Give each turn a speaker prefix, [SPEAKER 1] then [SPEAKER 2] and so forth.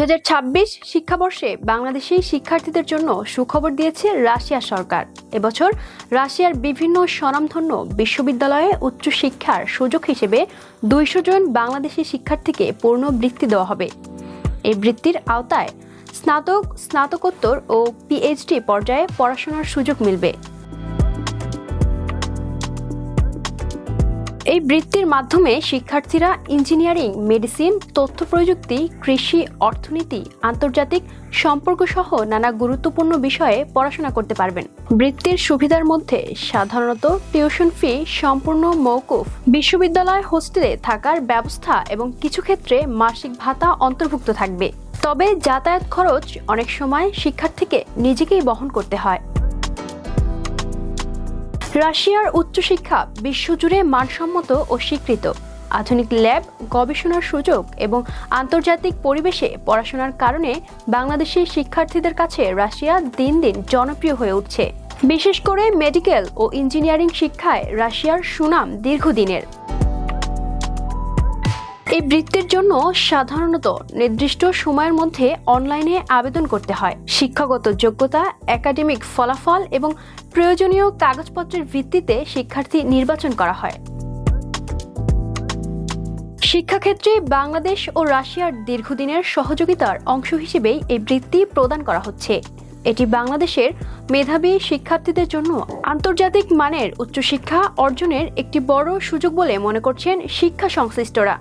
[SPEAKER 1] 2026 শিক্ষাবর্ষে বাংলাদেশি শিক্ষার্থীদের জন্য সুখবর দিয়েছে রাশিয়া সরকার। এবছর রাশিয়ার বিভিন্ন স্বনামধন্য বিশ্ববিদ্যালয়ে উচ্চশিক্ষার সুযোগ হিসেবে 200 জন বাংলাদেশি শিক্ষার্থীকে পূর্ণ বৃত্তি দেওয়া হবে। এই বৃত্তির আওতায় স্নাতক, স্নাতকোত্তর ও পিএইচডি পর্যায়ে পড়াশোনার সুযোগ মিলবে। এই বৃত্তির মাধ্যমে শিক্ষার্থীরা ইঞ্জিনিয়ারিং, মেডিসিন, তথ্য প্রযুক্তি, কৃষি, অর্থনীতি, আন্তর্জাতিক সম্পর্ক সহ নানা গুরুত্বপূর্ণ বিষয়ে পড়াশোনা করতে পারবেন। বৃত্তির সুবিধার মধ্যে সাধারণত টিউশন ফি সম্পূর্ণ মওকুফ, বিশ্ববিদ্যালয় হোস্টেলে থাকার ব্যবস্থা এবং কিছু ক্ষেত্রে মাসিক ভাতা অন্তর্ভুক্ত থাকবে। তবে যাতায়াত খরচ অনেক সময় শিক্ষার্থীকে নিজেকেই বহন করতে হয়। রাশিয়ার উচ্চশিক্ষা বিশ্বজুড়ে মানসম্মত ও স্বীকৃত। আধুনিক ল্যাব, গবেষণার সুযোগ এবং আন্তর্জাতিক পরিবেশে পড়াশোনার কারণে বাংলাদেশি শিক্ষার্থীদের কাছে রাশিয়া দিন দিন জনপ্রিয় হয়ে উঠছে। বিশেষ করে মেডিকেল ও ইঞ্জিনিয়ারিং শিক্ষায় রাশিয়ার সুনাম দীর্ঘদিনের। এই বৃত্তির জন্য সাধারণত নির্দিষ্ট সময়ের মধ্যে অনলাইনে আবেদন করতে হয়। শিক্ষাগত যোগ্যতা, একাডেমিক ফলাফল এবং প্রয়োজনীয় কাগজপত্রের ভিত্তিতে শিক্ষার্থী নির্বাচন করা হয়। শিক্ষাক্ষেত্রে বাংলাদেশ ও রাশিয়ার দীর্ঘদিনের সহযোগিতার অংশ হিসেবেই এই বৃত্তি প্রদান করা হচ্ছে। এটি বাংলাদেশের মেধাবী শিক্ষার্থীদের জন্য আন্তর্জাতিক মানের উচ্চশিক্ষা অর্জনের একটি বড় সুযোগ বলে মনে করছেন শিক্ষা সংশ্লিষ্টরা।